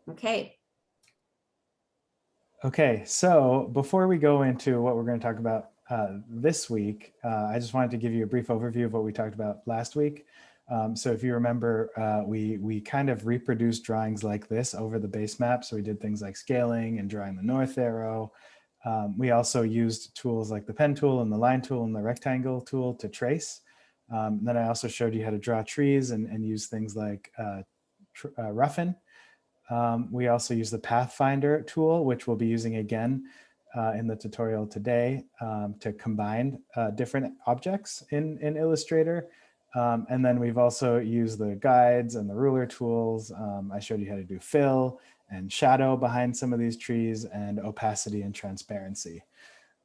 Okay. Okay, so before we go into what we're going to talk about this week, I just wanted to give you a brief overview of what we talked about last week. So if you remember, we kind of reproduced drawings like this over the base map. So we did things like scaling and drawing the north arrow. We also used tools like the pen tool and the line tool and the rectangle tool to trace. Then I also showed you how to draw trees and use things like roughen. We also use the Pathfinder tool, which we'll be using again in the tutorial today to combine different objects in Illustrator. And then we've also used the guides and the ruler tools. I showed you how to do fill and shadow behind some of these trees and opacity and transparency.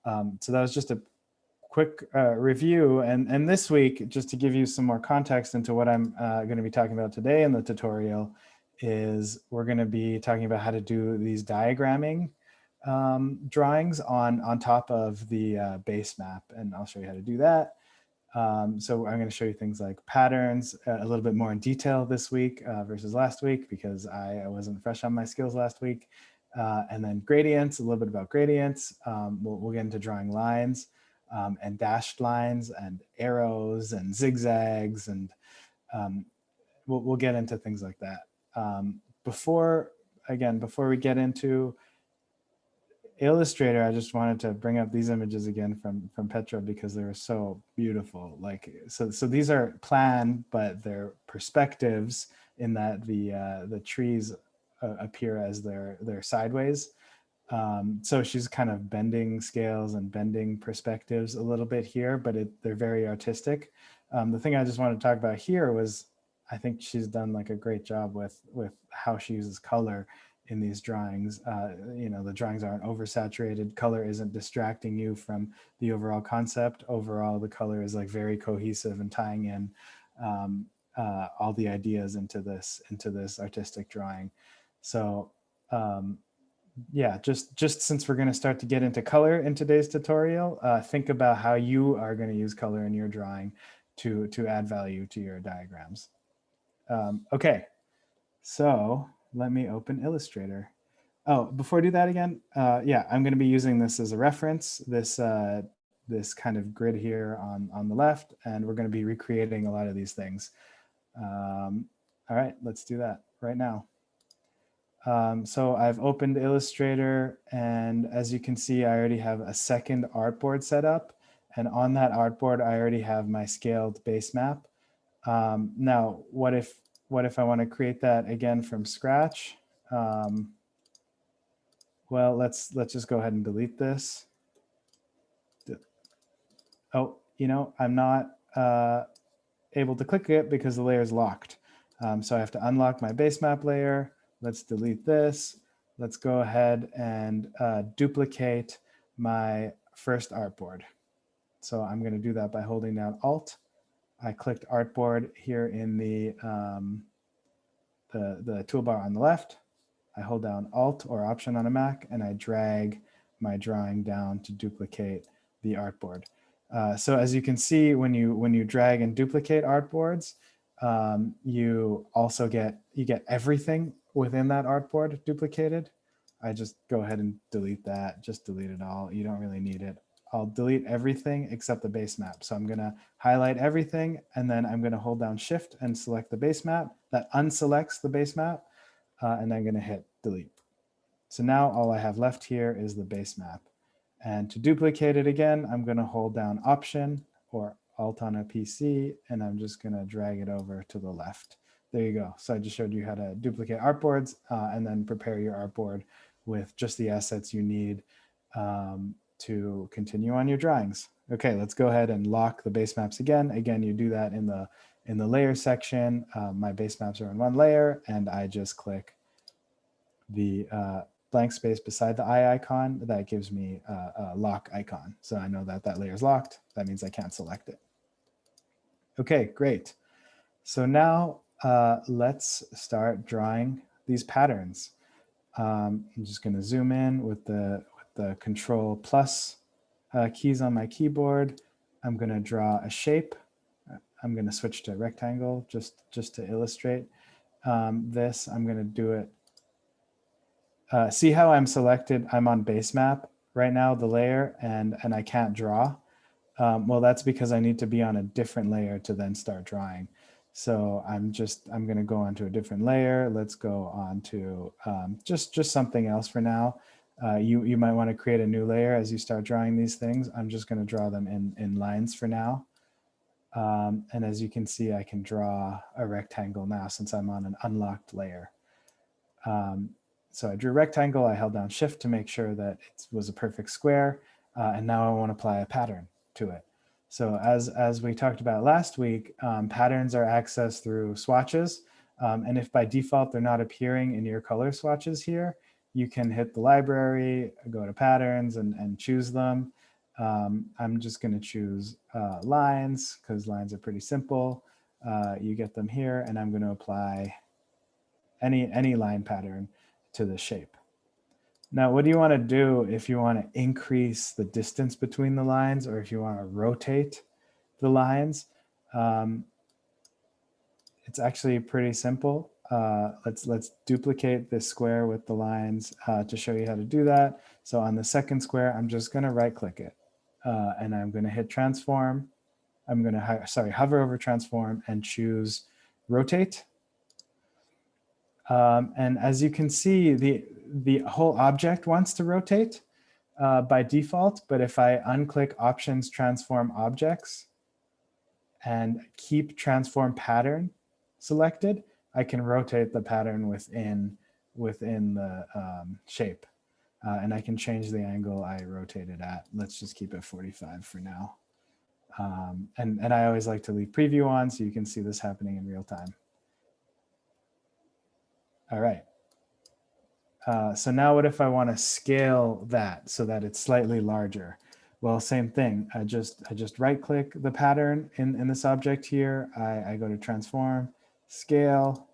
So that was just a quick review. And this week, just to give you some more context into what I'm going to be talking about today in the tutorial, is we're going to be talking about how to do these diagramming drawings on top of the base map. And I'll show you how to do that. So I'm going to show you things like patterns a little bit more in detail this week versus last week, because I wasn't fresh on my skills last week. And then gradients, a little bit about gradients. We'll get into drawing lines and dashed lines and arrows and zigzags, and we'll get into things like that. Before we get into Illustrator, I just wanted to bring up these images again from Petra because they were so beautiful. Like, so these are plan, but they're perspectives in that the trees appear as they're sideways. So she's kind of bending scales and bending perspectives a little bit here, but they're very artistic. The thing I just wanted to talk about here was, I think she's done like a great job with how she uses color in these drawings. You know, the drawings aren't oversaturated. Color isn't distracting you from the overall concept. Overall, the color is like very cohesive and tying in all the ideas into this artistic drawing. So yeah, just since we're going to start to get into color in today's tutorial, think about how you are going to use color in your drawing to add value to your diagrams. Okay, so let me open Illustrator. Oh, before I do that again, yeah, I'm going to be using this as a reference, this kind of grid here on the left, and we're going to be recreating a lot of these things. All right, let's do that right now. So I've opened Illustrator, and as you can see, I already have a second artboard set up. And on that artboard, I already have my scaled base map. Now, what if I want to create that again from scratch? Well, let's just go ahead and delete this. Oh, you know, I'm not able to click it because the layer is locked. So I have to unlock my base map layer. Let's delete this. Let's go ahead and duplicate my first artboard. So I'm going to do that by holding down Alt. I clicked Artboard here in the toolbar on the left. I hold down Alt or Option on a Mac, and I drag my drawing down to duplicate the artboard. So as you can see, when you drag and duplicate artboards, you also get everything within that artboard duplicated. I just go ahead and delete that. Just delete it all. You don't really need it. I'll delete everything except the base map. So I'm going to highlight everything, and then I'm going to hold down Shift and select the base map. That unselects the base map, and I'm going to hit delete. So now all I have left here is the base map. And to duplicate it again, I'm going to hold down Option or Alt on a PC, and I'm just going to drag it over to the left. There you go. So I just showed you how to duplicate artboards and then prepare your artboard with just the assets you need to continue on your drawings. Okay, let's go ahead and lock the base maps again. Again, you do that in the layer section. My base maps are in one layer, and I just click the blank space beside the eye icon. That gives me a lock icon. So I know that that layer is locked. That means I can't select it. Okay, great. So now let's start drawing these patterns. I'm just going to zoom in with the Control plus keys on my keyboard. I'm going to draw a shape. I'm going to switch to rectangle just to illustrate this. I'm going to do it See how I'm selected, I'm on base map right now, the layer, and I can't draw. Well, that's because I need to be on a different layer to then start drawing. So I'm going to go onto a different layer. Let's go on to just something else for now. You might want to create a new layer as you start drawing these things. I'm just going to draw them in lines for now. And as you can see, I can draw a rectangle now since I'm on an unlocked layer. So I drew a rectangle, I held down Shift to make sure that it was a perfect square, and now I want to apply a pattern to it. So as we talked about last week, patterns are accessed through swatches, and if by default they're not appearing in your color swatches here, you can hit the library, go to patterns, and choose them. I'm just going to choose lines because lines are pretty simple. You get them here, and I'm going to apply any line pattern to the shape. Now, what do you want to do if you want to increase the distance between the lines, or if you want to rotate the lines? It's actually pretty simple. Let's duplicate this square with the lines to show you how to do that. So on the second square, I'm just going to right click it, and I'm going to hit transform. I'm going to hover over transform and choose rotate. And as you can see, the whole object wants to rotate by default, but if I unclick Options, Transform Objects, and keep Transform Pattern selected, I can rotate the pattern within the shape. And I can change the angle I rotate it at. Let's just keep it 45 for now. And I always like to leave preview on so you can see this happening in real time. All right. So now what if I want to scale that so that it's slightly larger? Well, same thing. I just right click the pattern in this object here. I go to transform, scale,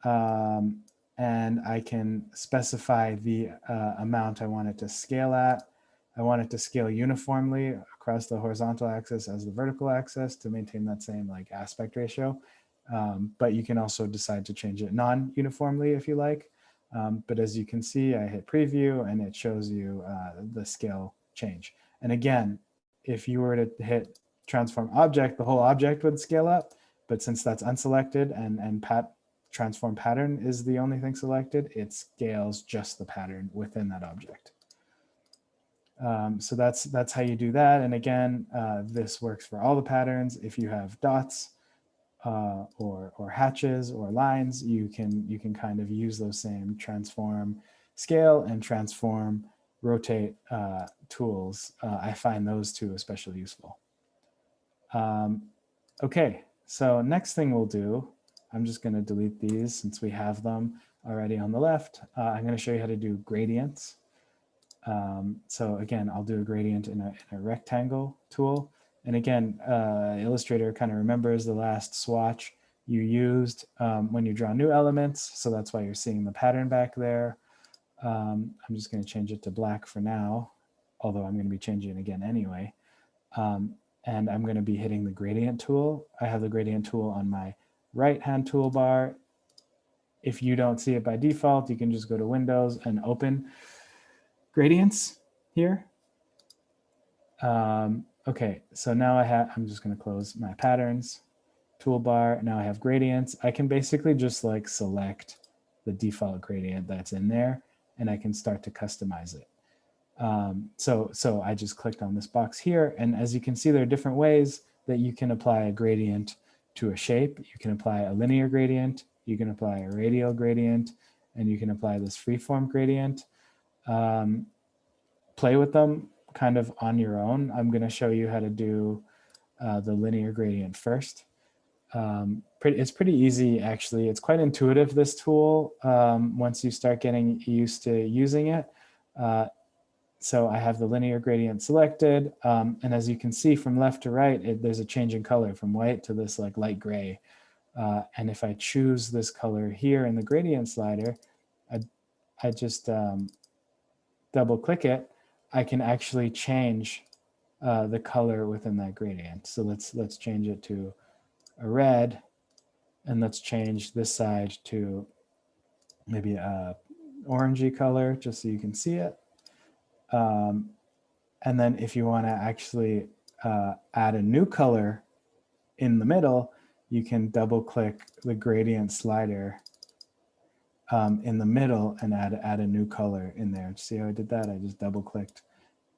and I can specify the amount I want it to scale at. I want it to scale uniformly across the horizontal axis as the vertical axis to maintain that same like aspect ratio. But you can also decide to change it non-uniformly if you like. But as you can see, I hit preview and it shows you the scale change. And again, if you were to hit transform object, the whole object would scale up. But since that's unselected and transform pattern is the only thing selected, it scales just the pattern within that object. So that's how you do that. And again, this works for all the patterns. If you have dots, or hatches or lines, you can kind of use those same transform scale and transform rotate tools. I find those two especially useful. Okay, so next thing we'll do, I'm just going to delete these since we have them already on the left. I'm going to show you how to do gradients. So again, I'll do a gradient in a rectangle tool. And again, Illustrator kind of remembers the last swatch you used when you draw new elements. So that's why you're seeing the pattern back there. I'm just going to change it to black for now, although I'm going to be changing it again anyway. And I'm going to be hitting the gradient tool. I have the gradient tool on my right-hand toolbar. If you don't see it by default, you can just go to Windows and open gradients here. Okay, so now I'm just going to close my patterns toolbar. Now I have gradients. I can basically just like select the default gradient that's in there, and I can start to customize it. So I just clicked on this box here, and as you can see, there are different ways that you can apply a gradient to a shape. You can apply a linear gradient, you can apply a radial gradient, and you can apply this freeform gradient. Play with them kind of on your own. I'm going to show you how to do the linear gradient first. It's pretty easy, actually. It's quite intuitive, this tool, once you start getting used to using it. So I have the linear gradient selected. And as you can see from left to right, there's a change in color from white to this like light gray. And if I choose this color here in the gradient slider, I just double click it, I can actually change the color within that gradient. So let's change it to a red, and let's change this side to maybe a orangey color just so you can see it. And then if you want to actually add a new color in the middle, you can double click the gradient slider in the middle and add a new color in there. See how I did that? I just double clicked.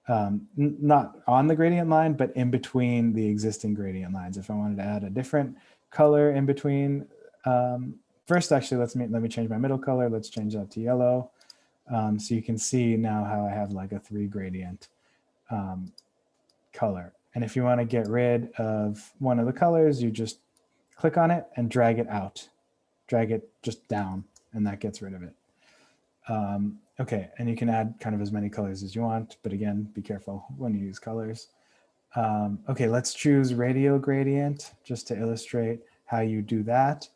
Not on the gradient line, but in between the existing gradient lines. If I wanted to add a different color in between, first actually let me change my middle color. Let's change that to yellow. So you can see now how I have like a 3 gradient color. And if you want to get rid of one of the colors, you just click on it and drag it out, drag it just down, and that gets rid of it. Okay, and you can add kind of as many colors as you want, but again, be careful when you use colors. Okay, let's choose Radial Gradient just to illustrate how you do that.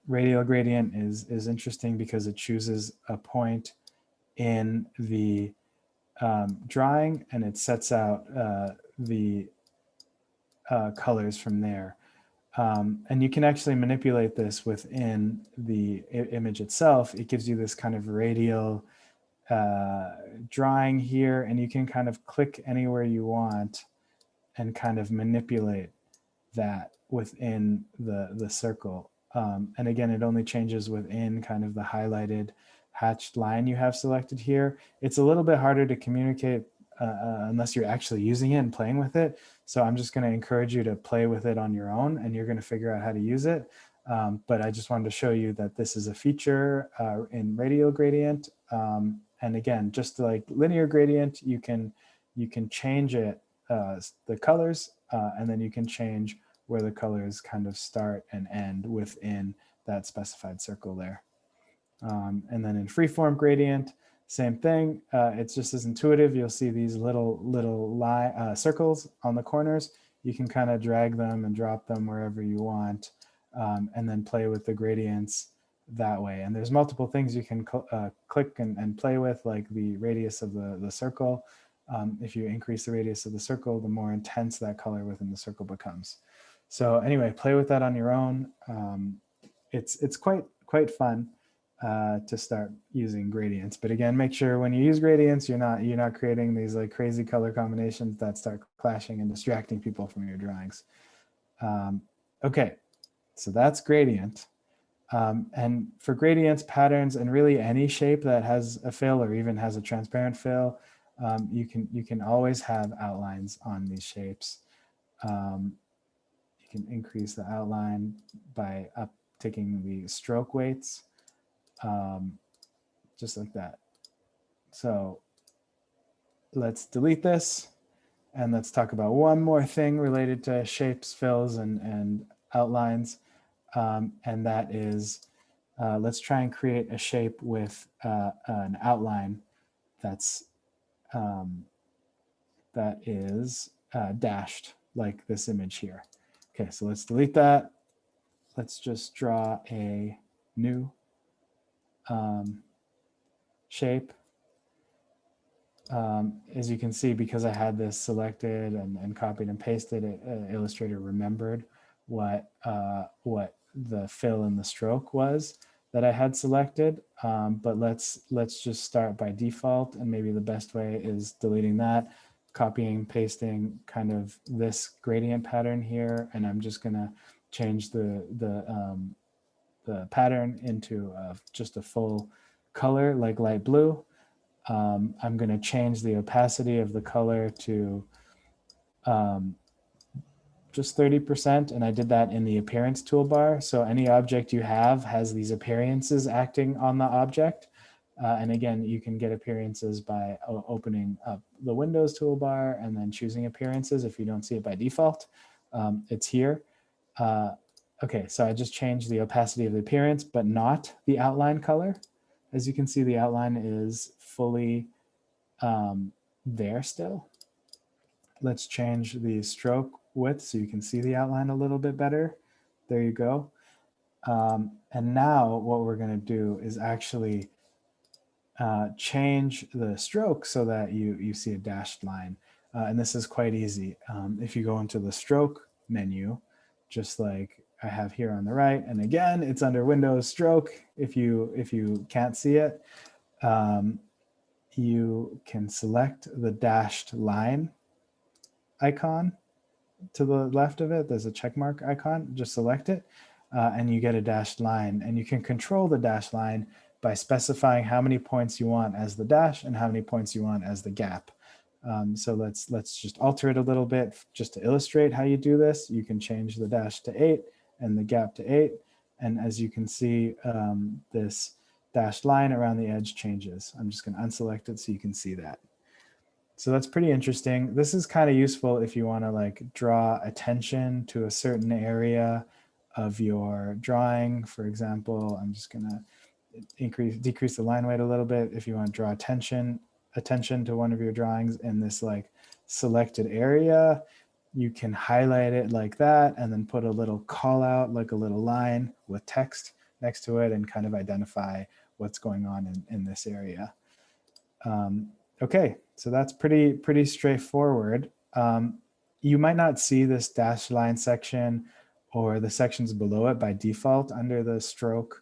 Radial Gradient is interesting because it chooses a point in the drawing and it sets out the colors from there. And you can actually manipulate this within the image itself. It gives you this kind of radial drawing here, and you can kind of click anywhere you want and kind of manipulate that within the circle. And again, it only changes within kind of the highlighted hatched line you have selected here. It's a little bit harder to communicate unless you're actually using it and playing with it. So I'm just going to encourage you to play with it on your own and you're going to figure out how to use it. But I just wanted to show you that this is a feature in Radial Gradient. And again, just like linear gradient, you can change it, the colors, and then you can change where the colors kind of start and end within that specified circle there. And then in Freeform Gradient, same thing. It's just as intuitive. You'll see these little circles on the corners. You can kind of drag them and drop them wherever you want, and then play with the gradients that way. And there's multiple things you can click and play with, like the radius of the circle. If you increase the radius of the circle, the more intense that color within the circle becomes. So anyway, play with that on your own. It's quite fun to start using gradients. But again, make sure when you use gradients, you're not creating these like crazy color combinations that start clashing and distracting people from your drawings. Okay, so that's gradient. And for gradients, patterns, and really any shape that has a fill or even has a transparent fill, you can always have outlines on these shapes. You can increase the outline by taking the stroke weights, just like that. So let's delete this and let's talk about one more thing related to shapes, fills, and outlines. And that is, let's try and create a shape with an outline that is dashed, like this image here. Okay, so let's delete that. Let's just draw a new shape. As you can see, because I had this selected and copied and pasted, Illustrator remembered what the fill and the stroke was that I had selected. But let's just start by default, and maybe the best way is deleting that, copying, pasting kind of this gradient pattern here, and I'm just gonna change the pattern into just a full color, like light blue. I'm going to change the opacity of the color to just 30%, and I did that in the appearance toolbar. So any object you have has these appearances acting on the object. And again, you can get appearances by opening up the Windows toolbar and then choosing appearances. If you don't see it by default, it's here. Okay, so I just changed the opacity of the appearance, but not the outline color. As you can see, the outline is fully there still. Let's change the stroke width so you can see the outline a little bit better. There you go. And now what we're going to do is actually change the stroke so that you see a dashed line. And this is quite easy. If you go into the stroke menu, just like I have here on the right. And again, it's under Windows Stroke. If you can't see it, you can select the dashed line icon to the left of it. There's a check mark icon. Just select it, and you get a dashed line. And you can control the dashed line by specifying how many points you want as the dash and how many points you want as the gap. So let's just alter it a little bit just to illustrate how you do this. You can change the dash to 8 and the gap to 8. And as you can see, this dashed line around the edge changes. I'm just going to unselect it so you can see that. So that's pretty interesting. This is kind of useful if you want to like draw attention to a certain area of your drawing. For example, I'm just going to decrease the line weight a little bit. If you want to draw attention to one of your drawings in this like selected area, you can highlight it like that and then put a little call out, like a little line with text next to it, and kind of identify what's going on in this area. Okay, so that's pretty straightforward. You might not see this dashed line section or the sections below it by default under the stroke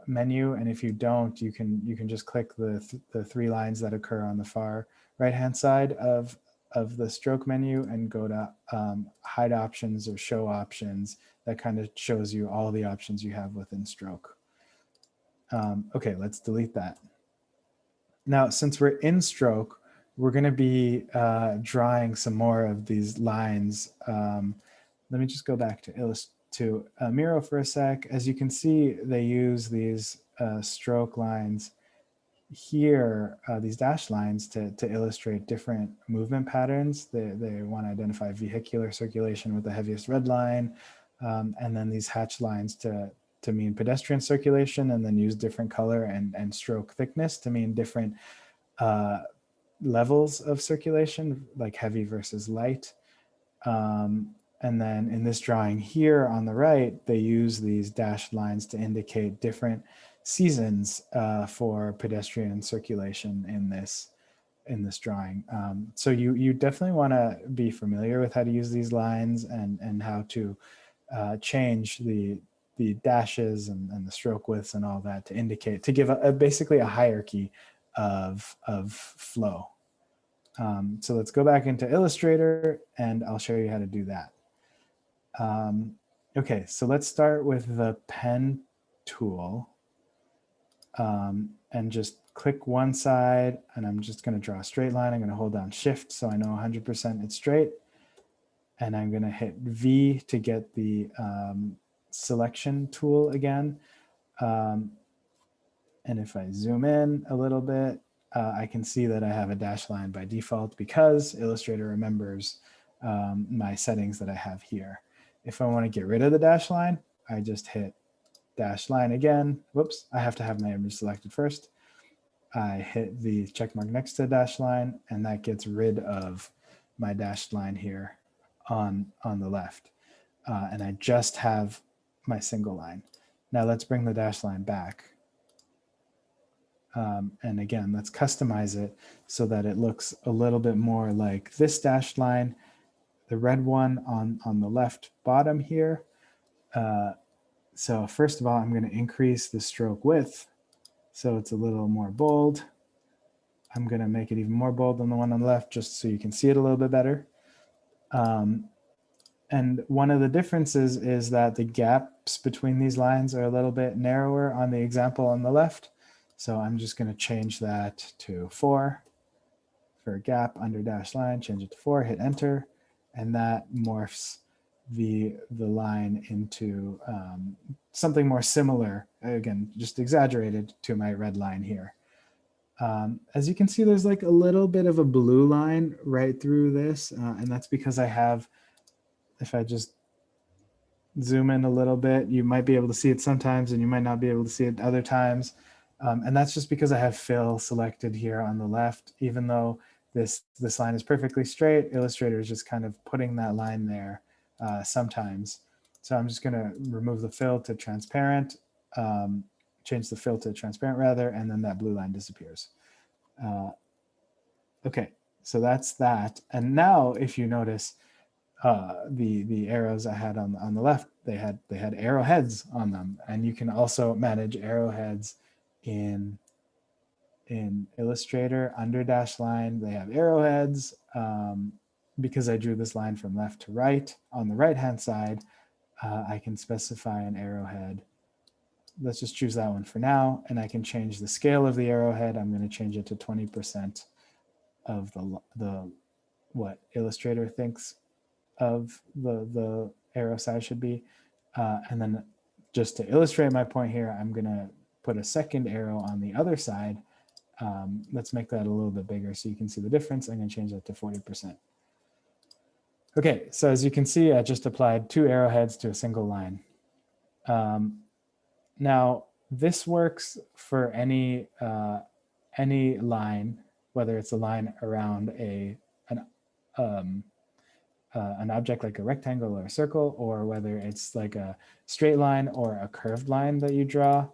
menu, and if you don't, you can just click the three lines that occur on the far right hand side of the stroke menu and go to hide options or show options. That kind of shows you all the options you have within stroke. Okay, let's delete that. Now, since we're in stroke, we're going to be drawing some more of these lines. Let me just go back to Miro for a sec. As you can see, they use these stroke lines here, these dash lines to illustrate different movement patterns. They want to identify vehicular circulation with the heaviest red line, and then these hatch lines to mean pedestrian circulation, and then use different color and stroke thickness to mean different levels of circulation, like heavy versus light. And then in this drawing here on the right, they use these dashed lines to indicate different seasons for pedestrian circulation in this drawing. So you definitely want to be familiar with how to use these lines and how to change the dashes and the stroke widths and all that to indicate, to give basically a hierarchy of flow. So let's go back into Illustrator and I'll show you how to do that. Okay, so let's start with the pen tool and just click one side, and I'm just going to draw a straight line. I'm going to hold down Shift so I know 100% it's straight, and I'm going to hit V to get the selection tool again. And if I zoom in a little bit, I can see that I have a dash line by default because Illustrator remembers my settings that I have here. If I want to get rid of the dash line, I just hit dash line again. Whoops, I have to have my image selected first. I hit the check mark next to the dash line, and that gets rid of my dashed line here on the left. And I just have my single line. Now let's bring the dash line back. And again, let's customize it so that it looks a little bit more like this dashed line, the red one on the left bottom here. So first of all, I'm going to increase the stroke width so it's a little more bold. I'm going to make it even more bold than the one on the left just so you can see it a little bit better. And one of the differences is that the gaps between these lines are a little bit narrower on the example on the left. So I'm just going to change that to 4 for a gap under dash line, change it to 4, hit enter, and that morphs the line into something more similar, again, just exaggerated to my red line here. As you can see, there's like a little bit of a blue line right through this, and that's because I have, if I just zoom in a little bit, you might be able to see it sometimes and you might not be able to see it other times. And that's just because I have fill selected here on the left. Even though this line is perfectly straight, Illustrator is just kind of putting that line there sometimes. So I'm just going to remove the fill to transparent, change the fill to transparent rather, and then that blue line disappears. Okay, so that's that. And now if you notice, the arrows I had on the left, they had arrowheads on them, and you can also manage arrowheads in Illustrator under dash line. They have arrowheads. Because I drew this line from left to right, on the right hand side, I can specify an arrowhead. Let's just choose that one for now, and I can change the scale of the arrowhead. I'm going to change it to 20% of the what Illustrator thinks of the arrow size should be. And then just to illustrate my point here, I'm going to put a second arrow on the other side. Let's make that a little bit bigger so you can see the difference. I'm going to change that to 40%. Okay, so as you can see, I just applied 2 arrowheads to a single line. Now, this works for any line, whether it's a line around an object like a rectangle or a circle, or whether it's like a straight line or a curved line that you draw.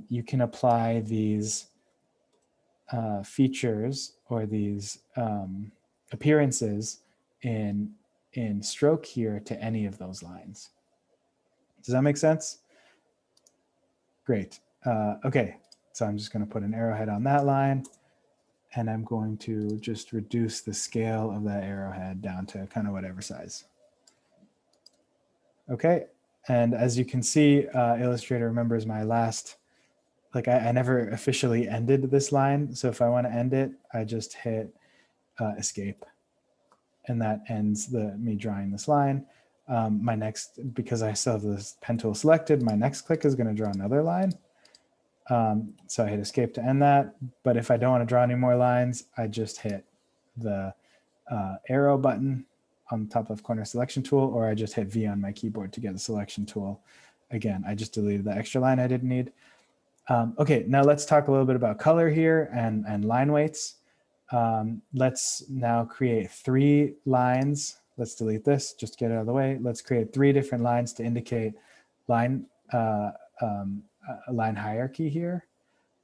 You can apply these features or these appearances in stroke here to any of those lines. Does that make sense? Great. Okay, so I'm just going to put an arrowhead on that line, and I'm going to just reduce the scale of that arrowhead down to kind of whatever size. Okay, and as you can see, Illustrator remembers my last, like I never officially ended this line. So if I want to end it, I just hit escape, and that ends me drawing this line. My next, because I still have this pen tool selected, my next click is going to draw another line. So I hit escape to end that. But if I don't want to draw any more lines, I just hit the arrow button on the top left corner selection tool, or I just hit V on my keyboard to get the selection tool. Again, I just deleted the extra line I didn't need. Okay, now let's talk a little bit about color here and line weights. Let's now create 3 lines. Let's delete this, just get it out of the way. Let's create 3 different lines to indicate line line hierarchy here.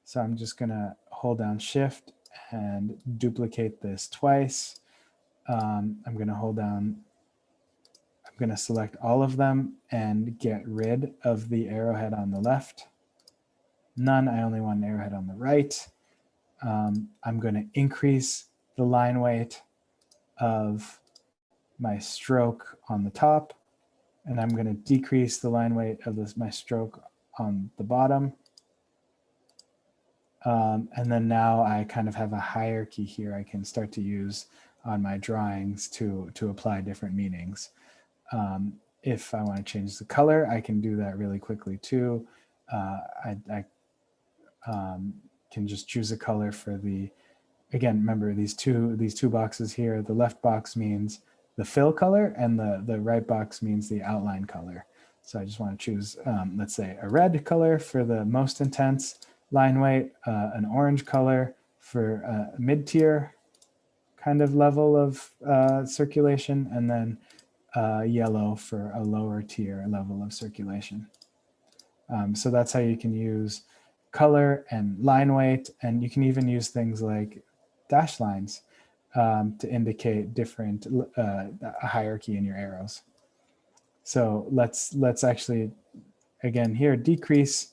So I'm just going to hold down Shift and duplicate this twice. I'm going to hold down, I'm going to select all of them and get rid of the arrowhead on the left. None, I only want an arrowhead on the right. I'm going to increase the line weight of my stroke on the top, and I'm going to decrease the line weight of my stroke on the bottom. And then now I kind of have a hierarchy here I can start to use on my drawings to apply different meanings. If I want to change the color, I can do that really quickly too. I can just choose a color for the, again, remember these two boxes here. The left box means the fill color, and the right box means the outline color. So I just want to choose, let's say, a red color for the most intense line weight, an orange color for a mid-tier kind of level of circulation, and then yellow for a lower tier level of circulation. So that's how you can use color and line weight, and you can even use things like dash lines to indicate different hierarchy in your arrows. So let's actually, again here, decrease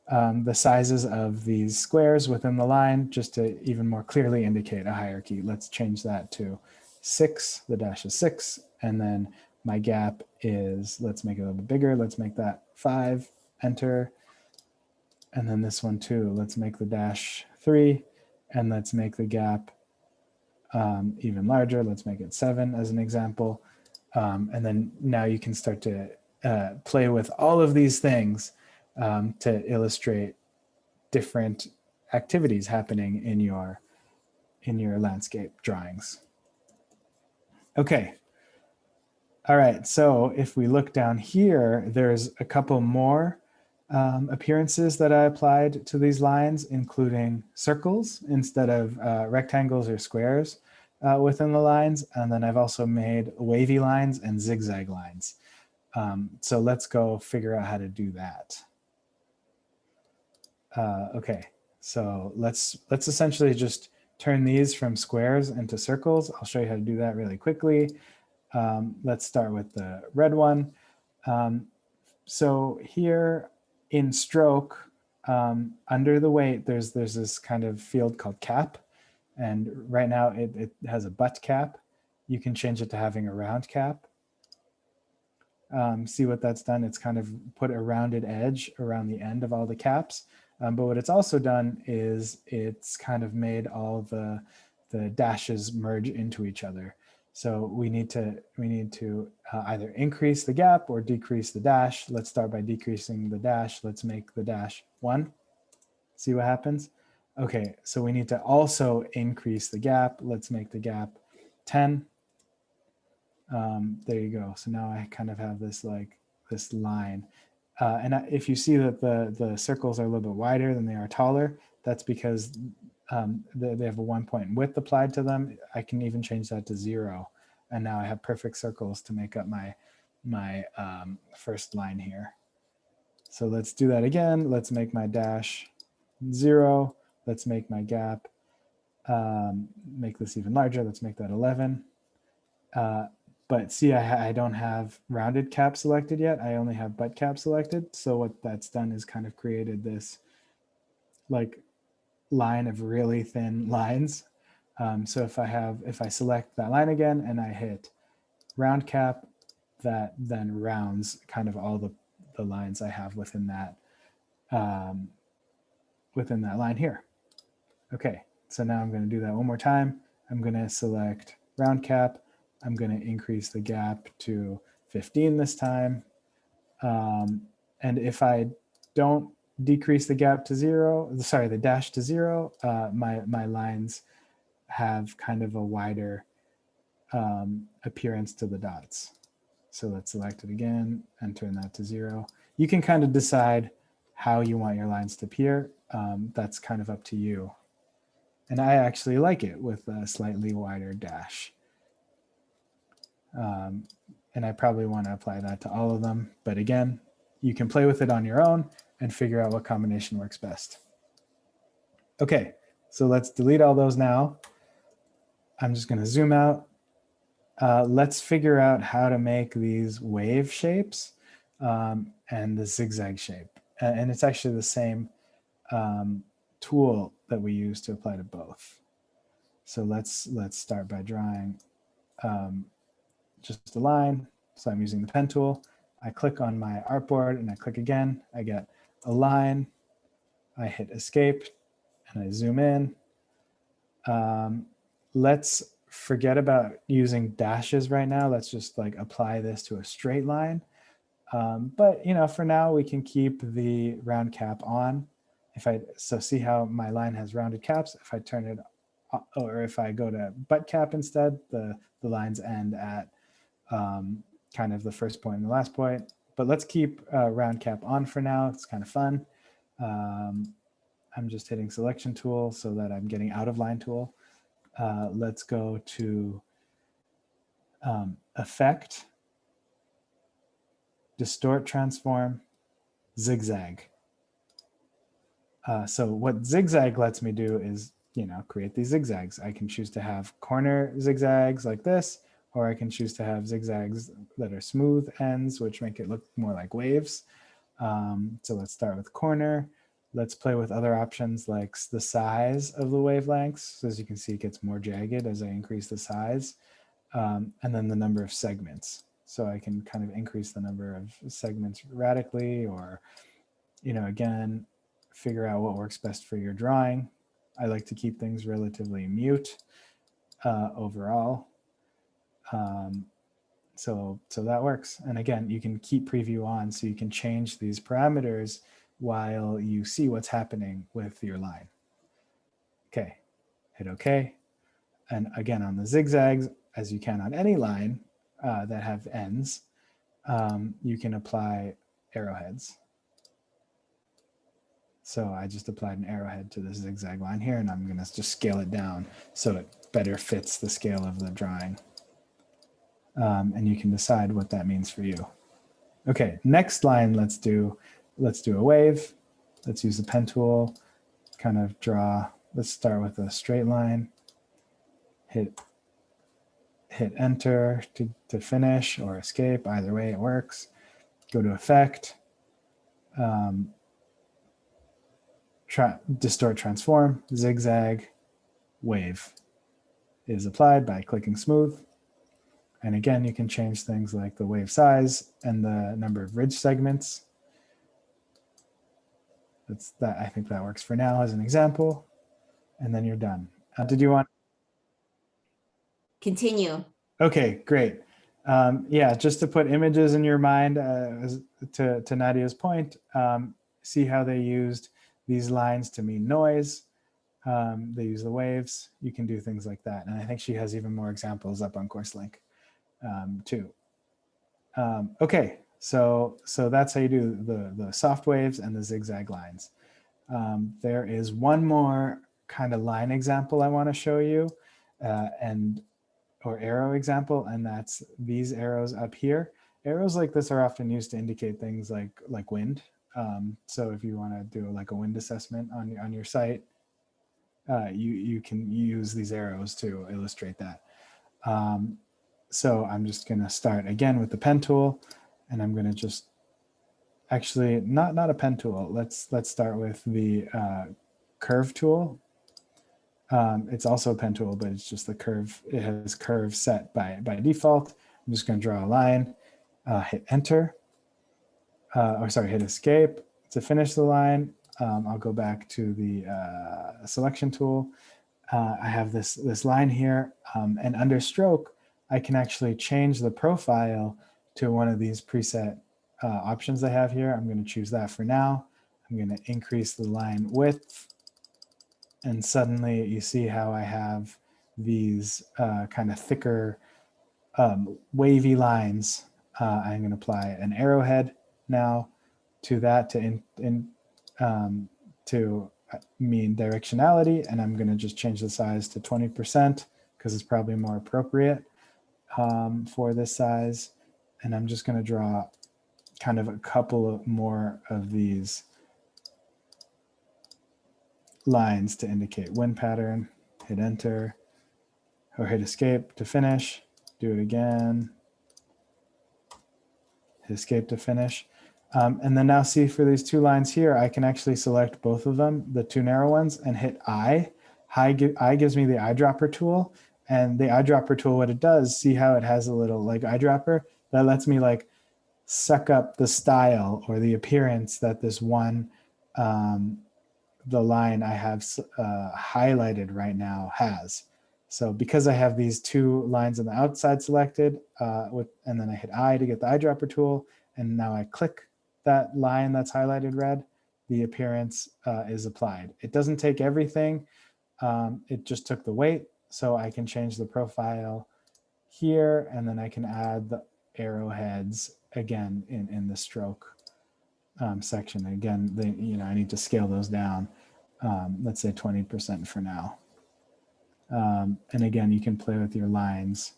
the sizes of these squares within the line just to even more clearly indicate a hierarchy. Let's change that to 6, the dash is 6, and then my gap is, let's make it a little bit bigger, let's make that 5, enter. And then this one too, let's make the dash 3, and let's make the gap even larger. Let's make it 7 as an example. And then now you can start to play with all of these things to illustrate different activities happening in your landscape drawings. Okay. All right, so if we look down here, there's a couple more appearances that I applied to these lines, including circles instead of rectangles or squares within the lines. And then I've also made wavy lines and zigzag lines. So let's go figure out how to do that. Okay, so let's essentially just turn these from squares into circles. I'll show you how to do that really quickly. Let's start with the red one. So here in stroke, under the weight, there's this kind of field called cap. And right now it has a butt cap. You can change it to having a round cap. See what that's done? It's kind of put a rounded edge around the end of all the caps. But what it's also done is it's kind of made all the dashes merge into each other. So we need to either increase the gap or decrease the dash. Let's start by decreasing the dash. Let's make the dash 1. See what happens? Okay, so we need to also increase the gap. Let's make the gap 10. There you go. So now I kind of have this this line. And if you see that the circles are a little bit wider than they are taller, that's because they have a 1 point width applied to them. I can even change that to 0. And now I have perfect circles to make up my first line here. So let's do that again. Let's make my dash 0. Let's make my gap, make this even larger. Let's make that 11. But see, I don't have rounded cap selected yet. I only have butt cap selected. So what that's done is kind of created this like line of really thin lines. So if I select that line again and I hit round cap, that then rounds kind of all the lines I have within that line here. Okay, so now I'm going to do that one more time. I'm going to select round cap. I'm going to increase the gap to 15 this time. And if I don't decrease the gap to 0, sorry, the dash to 0, my lines have kind of a wider appearance to the dots. So let's select it again and turn that to 0. You can kind of decide how you want your lines to appear. That's kind of up to you. And I actually like it with a slightly wider dash. And I probably want to apply that to all of them. But again, you can play with it on your own and figure out what combination works best. Okay, so let's delete all those now. I'm just going to zoom out. Let's figure out how to make these wave shapes and the zigzag shape. And it's actually the same tool that we use to apply to both. So let's start by drawing just a line. So I'm using the pen tool. I click on my artboard and I click again. I get a line. I hit escape and I zoom in. Let's forget about using dashes right now. Let's just like apply this to a straight line. But you know, for now we can keep the round cap on. So see how my line has rounded caps. If I turn it, or if I go to butt cap instead, the lines end at kind of the first point and the last point. But let's keep round cap on for now. It's kind of fun. I'm just hitting selection tool so that I'm getting out of line tool. Let's go to effect, distort transform, zigzag. So what zigzag lets me do is, you know, create these zigzags. I can choose to have corner zigzags like this, or I can choose to have zigzags that are smooth ends, which make it look more like waves. So let's start with corner. Let's play with other options like the size of the wavelengths. So as you can see, it gets more jagged as I increase the size. And then the number of segments. So I can kind of increase the number of segments radically, or, you know, again, figure out what works best for your drawing. I like to keep things relatively mute overall. So that works. And again, you can keep preview on so you can change these parameters while you see what's happening with your line. Okay, hit OK. And again, on the zigzags, as you can on any line that have ends, you can apply arrowheads. So I just applied an arrowhead to this zigzag line here, and I'm going to just scale it down so it better fits the scale of the drawing. And you can decide what that means for you. Okay, next line, let's do a wave. Let's use the pen tool, kind of draw. Let's start with a straight line. Hit hit enter to finish or escape. Either way, it works. Go to effect, distort transform, zigzag, wave is applied by clicking smooth. And again, you can change things like the wave size and the number of ridge segments. I think that works for now as an example. And then you're done. Did you want? Continue. Okay, great. Yeah, just to put images in your mind, to Nadia's point, see how they used these lines to mean noise. They use the waves. You can do things like that. And I think she has even more examples up on CourseLink too. Okay, so that's how you do the soft waves and the zigzag lines. There is one more kind of line example I want to show you, or arrow example, and that's these arrows up here. Arrows like this are often used to indicate things like wind. So if you want to do like a wind assessment on your site, you can use these arrows to illustrate that. So I'm just going to start again with the pen tool, and I'm going to just actually not a pen tool. Let's start with the curve tool. It's also a pen tool, but it's just the curve. It has curve set by default. I'm just going to draw a line, hit enter, hit escape to finish the line. I'll go back to the selection tool. I have this line here, and under stroke, I can actually change the profile to one of these preset options I have here. I'm going to choose that for now. I'm going to increase the line width. And suddenly you see how I have these kind of thicker wavy lines. I'm going to apply an arrowhead now to that to mean directionality. And I'm going to just change the size to 20% because it's probably more appropriate for this size. And I'm just going to draw kind of a couple more of these lines to indicate wind pattern. Hit enter or hit escape to finish. Do it again. Hit escape to finish. And then now see for these two lines here, I can actually select both of them, the two narrow ones, and hit I. I gives me the eyedropper tool. And the eyedropper tool, what it does, see how it has a little like eyedropper? That lets me like suck up the style or the appearance that this one, the line I have highlighted right now has. So because I have these two lines on the outside selected, and then I hit I to get the eyedropper tool, and now I click that line that's highlighted red, the appearance is applied. It doesn't take everything. It just took the weight. So I can change the profile here, and then I can add the arrowheads again in the stroke section. Again, I need to scale those down. Let's say 20% for now. And again, you can play with your lines,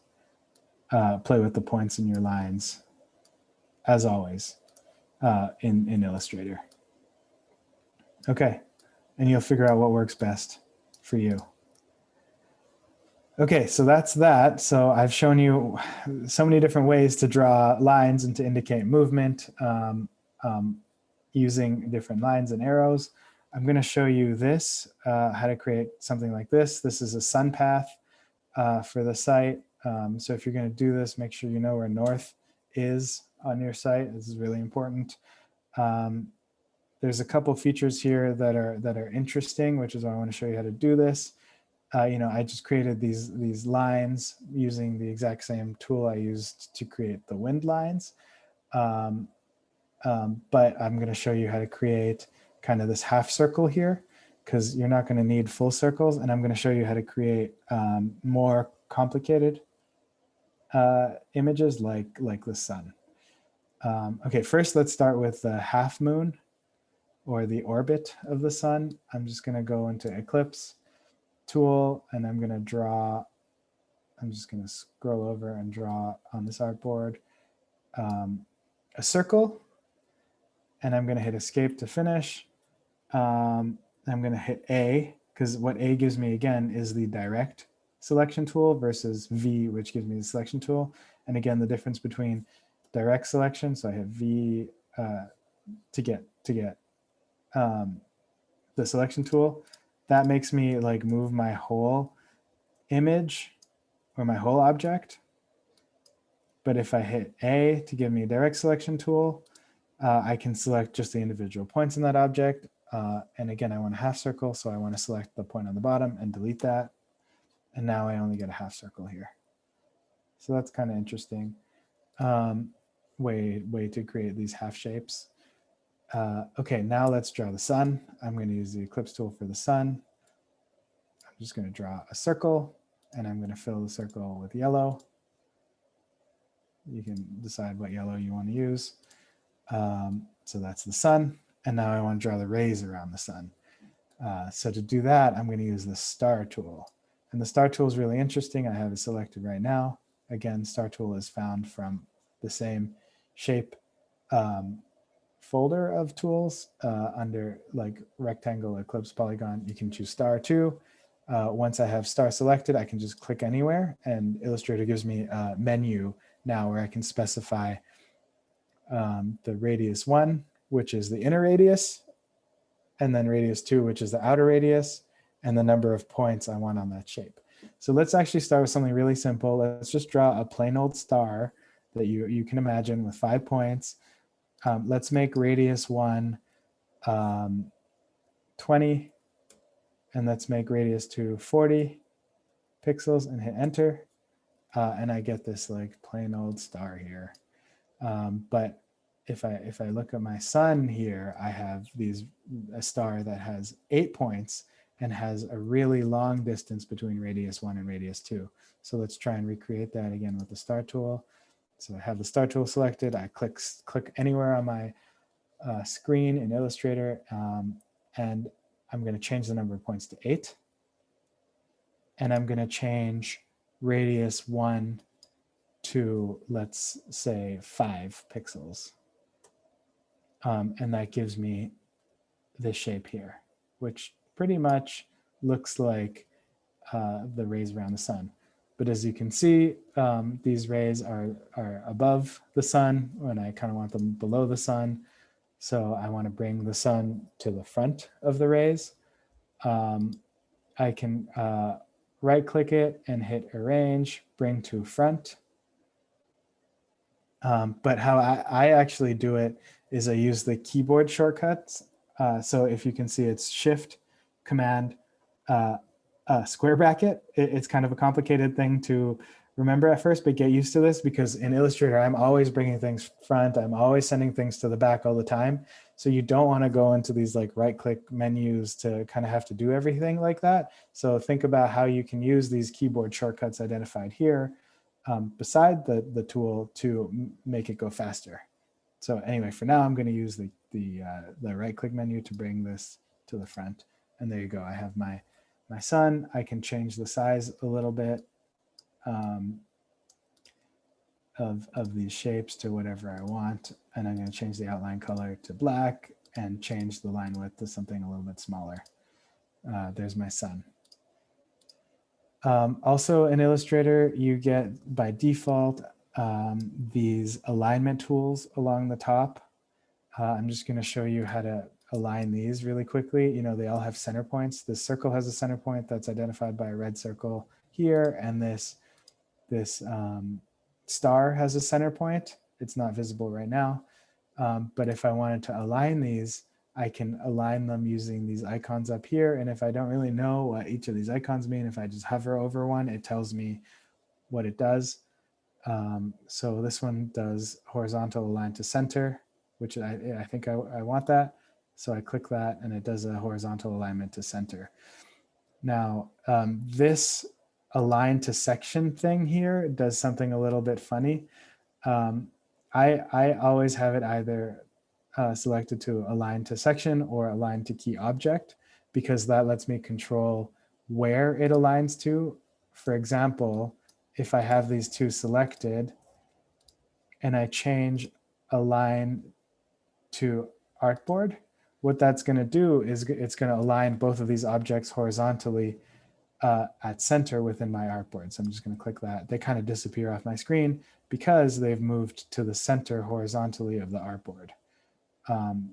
play with the points in your lines, as always, in Illustrator. Okay, and you'll figure out what works best for you. Okay, so that's that. So I've shown you so many different ways to draw lines and to indicate movement using different lines and arrows. I'm going to show you this, how to create something like this. This is a sun path for the site. So if you're going to do this, make sure you know where north is on your site. This is really important. There's a couple features here that are interesting, which is why I want to show you how to do this. I just created these lines using the exact same tool I used to create the wind lines. But I'm going to show you how to create kind of this half circle here, because you're not going to need full circles. And I'm going to show you how to create more complicated images like the sun. Okay, first let's start with the half moon or the orbit of the sun. I'm just going to go into Eclipse tool, and I'm going to draw. I'm just going to scroll over and draw on this artboard a circle, and I'm going to hit escape to finish. I'm going to hit A, because what A gives me again is the direct selection tool versus V, which gives me the selection tool. And again, the difference between direct selection, so I have V to get the selection tool, that makes me like move my whole image or my whole object. But if I hit A to give me a direct selection tool, I can select just the individual points in that object. And again, I want a half circle, so I want to select the point on the bottom and delete that. And now I only get a half circle here. So that's kind of interesting way to create these half shapes. Okay, now let's draw the sun. I'm going to use the ellipse tool for the sun. I'm just going to draw a circle, and I'm going to fill the circle with yellow. You can decide what yellow you want to use. So that's the sun. And now I want to draw the rays around the sun. So to do that, I'm going to use the star tool. And the star tool is really interesting. I have it selected right now. Again, star tool is found from the same shape folder of tools under like rectangle, ellipse, polygon. You can choose star too. Once I have star selected, I can just click anywhere, and Illustrator gives me a menu now where I can specify the radius 1, which is the inner radius, and then radius 2, which is the outer radius, and the number of points I want on that shape. So let's actually start with something really simple. Let's just draw a plain old star that you can imagine with 5 points. Let's make radius 1 20, and let's make radius 2 40 pixels and hit enter. And I get this like plain old star here. But if I look at my sun here, I have a star that has 8 points and has a really long distance between radius 1 and radius 2. So let's try and recreate that again with the star tool. So I have the star tool selected. I click anywhere on my screen in Illustrator, and I'm going to change the number of points to 8. And I'm going to change radius 1 to, let's say, 5 pixels. And that gives me this shape here, which pretty much looks like the rays around the sun. But as you can see, these rays are above the sun, and I kind of want them below the sun. So I want to bring the sun to the front of the rays. I can right-click it and hit Arrange, Bring to Front. But how I actually do it is I use the keyboard shortcuts. So if you can see, it's Shift, Command, square bracket. It's kind of a complicated thing to remember at first, but get used to this, because in Illustrator, I'm always bringing things front. I'm always sending things to the back all the time. So you don't want to go into these like right-click menus to kind of have to do everything like that. So think about how you can use these keyboard shortcuts identified here beside the tool to make it go faster. So anyway, for now, I'm going to use the right-click menu to bring this to the front. And there you go. I have my sun. I can change the size a little bit of these shapes to whatever I want. And I'm going to change the outline color to black and change the line width to something a little bit smaller. There's my sun. Also in Illustrator, you get by default these alignment tools along the top. I'm just going to show you how to align these really quickly. You know, they all have center points. This circle has a center point that's identified by a red circle here, and this star has a center point. It's not visible right now, but if I wanted to align these, I can align them using these icons up here. And if I don't really know what each of these icons mean, if I just hover over one, it tells me what it does. So this one does horizontal align to center, which I think I want that. So I click that and it does a horizontal alignment to center. Now, this align to section thing here does something a little bit funny. I always have it either selected to align to section or align to key object, because that lets me control where it aligns to. For example, if I have these two selected and I change align to Artboard, what that's going to do is it's going to align both of these objects horizontally at center within my artboard. So I'm just going to click that. They kind of disappear off my screen because they've moved to the center horizontally of the artboard.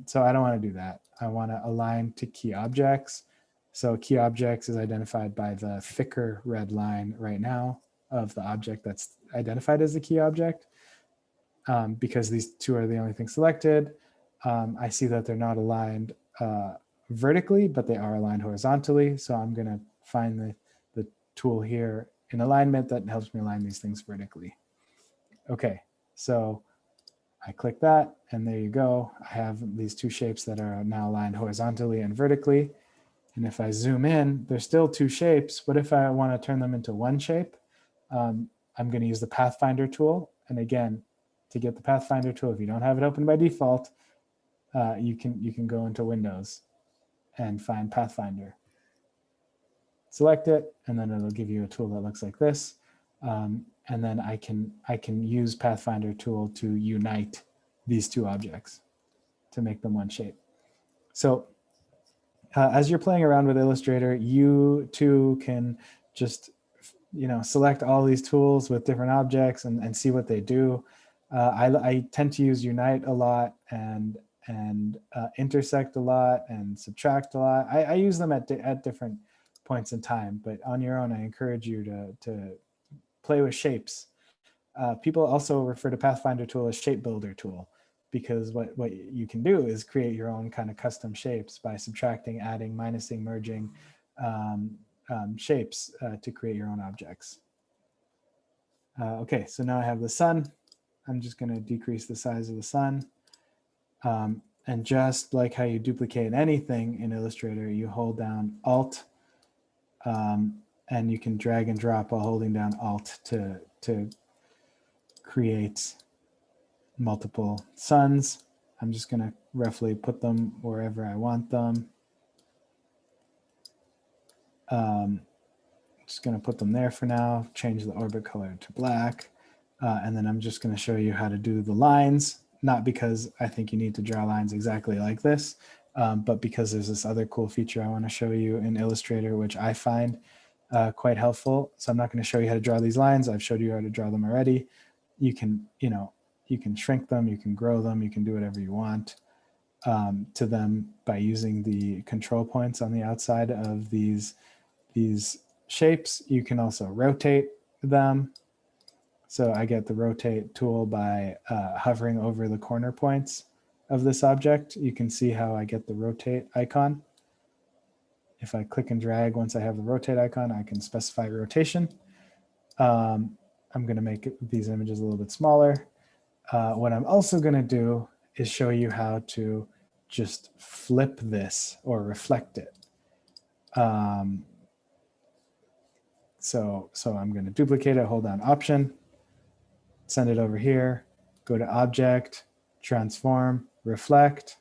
So I don't want to do that. I want to align to key objects. So key objects is identified by the thicker red line right now of the object that's identified as the key object. Because these two are the only things selected. I see that they're not aligned vertically, but they are aligned horizontally. So I'm going to find the tool here in alignment that helps me align these things vertically. Okay, so I click that, and there you go. I have these two shapes that are now aligned horizontally and vertically. And if I zoom in, there's still two shapes. What if I want to turn them into one shape? I'm going to use the Pathfinder tool. And again, to get the Pathfinder tool, if you don't have it open by default, you can go into Windows and find Pathfinder. Select it, and then it'll give you a tool that looks like this. And then I can use Pathfinder tool to unite these two objects to make them one shape. So as you're playing around with Illustrator, you too can just select all these tools with different objects and see what they do. I tend to use unite a lot and intersect a lot and subtract a lot. I use them at different points in time, but on your own, I encourage you to play with shapes. People also refer to Pathfinder tool as shape builder tool, because what you can do is create your own kind of custom shapes by subtracting, adding, minusing, merging shapes to create your own objects. Okay, so now I have the sun. I'm just going to decrease the size of the sun. And just like how you duplicate anything in Illustrator, you hold down Alt, and you can drag and drop while holding down Alt to create multiple suns. I'm just going to roughly put them wherever I want them. Just going to put them there for now, change the orbit color to black. And then I'm just going to show you how to do the lines, not because I think you need to draw lines exactly like this, but because there's this other cool feature I want to show you in Illustrator, which I find quite helpful. So I'm not going to show you how to draw these lines. I've showed you how to draw them already. You can, you can shrink them, you can grow them, you can do whatever you want to them by using the control points on the outside of these shapes. You can also rotate them. So I get the rotate tool by hovering over the corner points of this object. You can see how I get the rotate icon. If I click and drag, once I have the rotate icon, I can specify rotation. I'm going to make these images a little bit smaller. What I'm also going to do is show you how to just flip this or reflect it. So I'm going to duplicate it, hold down Option, send it over here, go to Object, Transform, Reflect.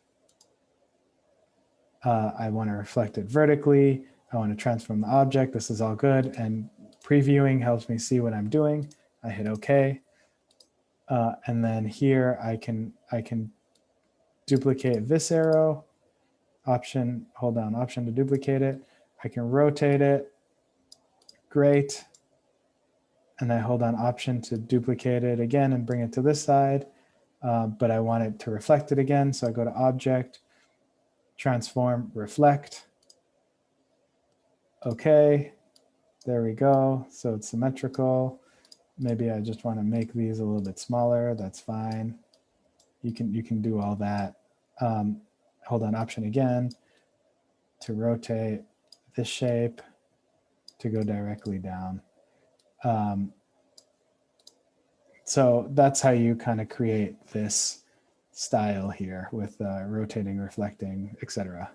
I want to reflect it vertically. I want to transform the object. This is all good. And previewing helps me see what I'm doing. I hit OK. And then here I can duplicate this arrow. Option, hold down Option to duplicate it. I can rotate it. Great. And I hold down Option to duplicate it again and bring it to this side. But I want it to reflect it again. So I go to Object, Transform, Reflect. Okay, there we go. So it's symmetrical. Maybe I just want to make these a little bit smaller. That's fine. You can do all that. Hold on Option again to rotate this shape to go directly down. So that's how you kind of create this style here with rotating, reflecting, etc.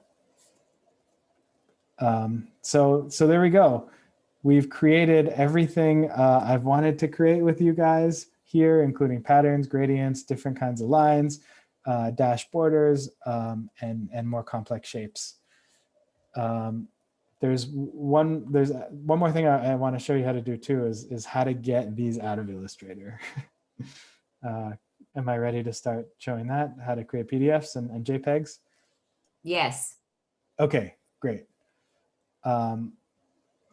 So there we go. We've created everything I've wanted to create with you guys here, including patterns, gradients, different kinds of lines, dash borders, and more complex shapes. There's one more thing I want to show you how to do too is how to get these out of Illustrator. Am I ready to start showing that? How to create PDFs and JPEGs? Yes. Okay, great.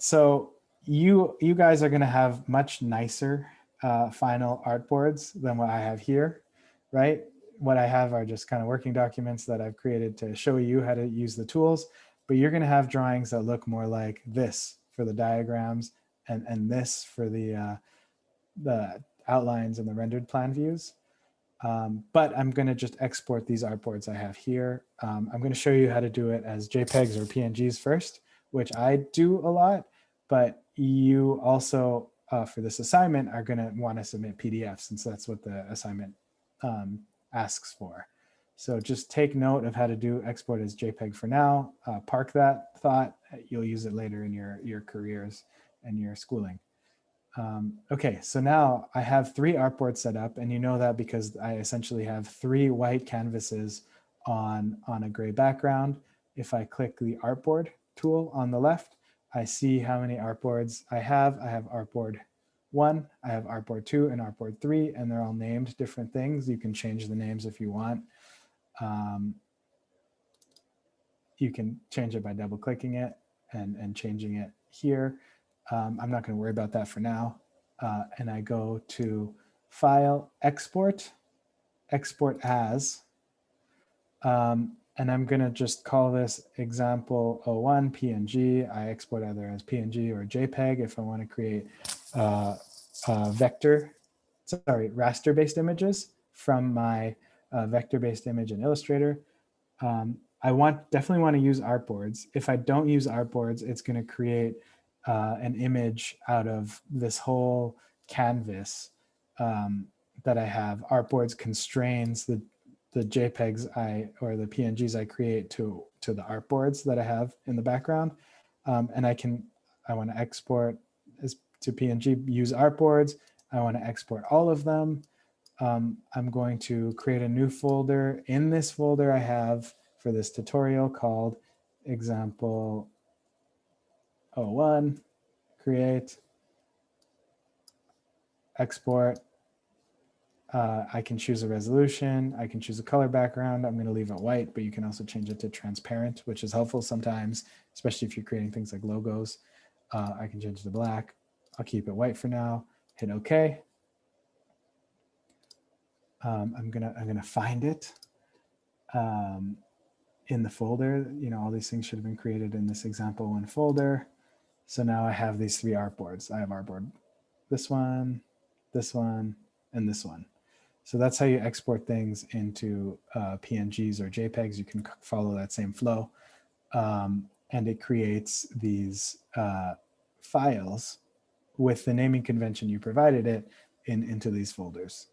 So you guys are going to have much nicer final artboards than what I have here, right? What I have are just kind of working documents that I've created to show you how to use the tools, but you're going to have drawings that look more like this for the diagrams and this for the outlines and the rendered plan views. But I'm going to just export these artboards I have here. I'm going to show you how to do it as JPEGs or PNGs first, which I do a lot, but you also, for this assignment, are going to want to submit PDFs, since that's what the assignment asks for. So just take note of how to do export as JPEG for now. Park that thought. You'll use it later in your careers and your schooling. Okay, so now I have 3 artboards set up, and you know that because I essentially have 3 white canvases on a gray background. If I click the Artboard tool on the left, I see how many artboards I have. I have Artboard 1, I have Artboard 2, and Artboard 3, and they're all named different things. You can change the names if you want. You can change it by double clicking it and changing it here. I'm not going to worry about that for now. And I go to File, Export, Export As. And I'm going to just call this example 01 PNG. I export either as PNG or JPEG if I want to create raster-based images from my vector-based image in Illustrator. I definitely want to use artboards. If I don't use artboards, it's going to create an image out of this whole canvas that I have. Artboards constrains the JPEGs or the PNGs I create to the artboards that I have in the background. And I want to export as to PNG, use artboards. I want to export all of them. I'm going to create a new folder. In this folder I have for this tutorial called example 01, create, export. I can choose a resolution. I can choose a color background. I'm going to leave it white, but you can also change it to transparent, which is helpful sometimes, especially if you're creating things like logos. I can change it to black. I'll keep it white for now. Hit OK. I'm gonna find it in the folder. You know, all these things should have been created in this example 1 folder. So now I have these 3 artboards. I have artboard this one, and this one. So that's how you export things into PNGs or JPEGs. You can follow that same flow. And it creates these files with the naming convention you provided it into these folders.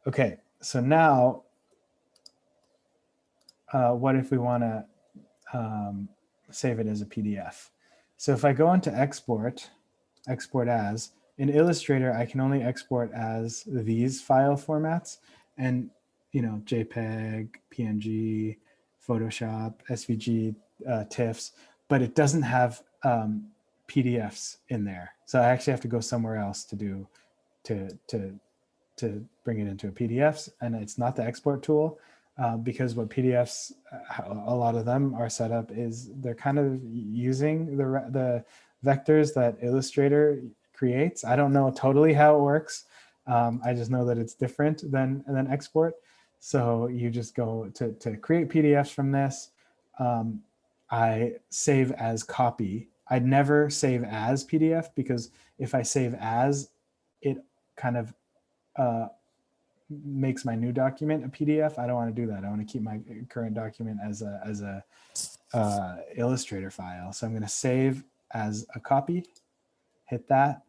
Okay, so now what if we want to save it as a PDF? So if I go into export, export as, in Illustrator, I can only export as these file formats, and JPEG, PNG, Photoshop, SVG, TIFFs, but it doesn't have PDFs in there. So I actually have to go somewhere else to bring it into a PDFs, and it's not the export tool because what PDFs, a lot of them are set up is they're kind of using the vectors that Illustrator creates. I don't know totally how it works. I just know that it's different than export. So you just go to create PDFs from this. I save as copy. I'd never save as PDF because if I save as, it kind of makes my new document a PDF. I don't want to do that. I want to keep my current document as a Illustrator file. So I'm going to save as a copy, hit that.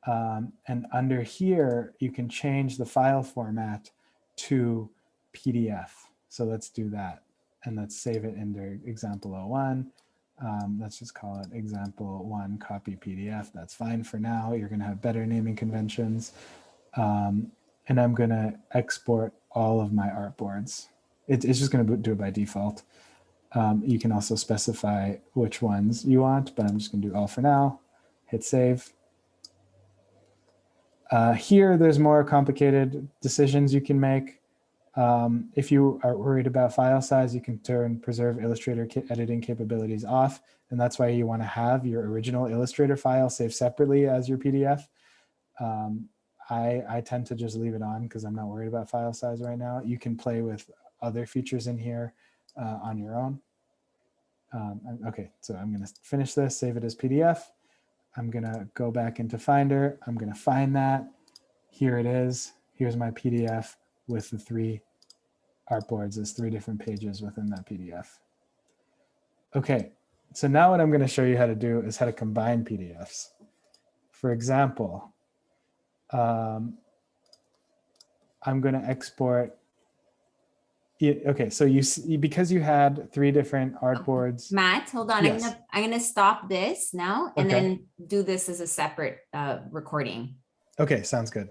And under here, you can change the file format to PDF. So let's do that. And let's save it under example 01. Let's just call it example 1 copy PDF. That's fine for now. You're going to have better naming conventions. And I'm going to export all of my artboards. It's just going to do it by default. You can also specify which ones you want, but I'm just going to do all for now. Hit save. Here, there's more complicated decisions you can make. If you are worried about file size, you can turn preserve Illustrator editing capabilities off. And that's why you want to have your original Illustrator file saved separately as your PDF. I tend to just leave it on because I'm not worried about file size right now. You can play with other features in here on your own. Okay, so I'm going to finish this, save it as PDF. I'm going to go back into Finder. I'm going to find that. Here it is. Here's my PDF with the 3 artboards. There's 3 different pages within that PDF. Okay, so now what I'm going to show you how to do is how to combine PDFs. For example, I'm going to export. Okay, so because you had 3 different artboards. Matt, hold on. Yes. I'm gonna stop this now and Okay. then do this as a separate recording. Okay, sounds good.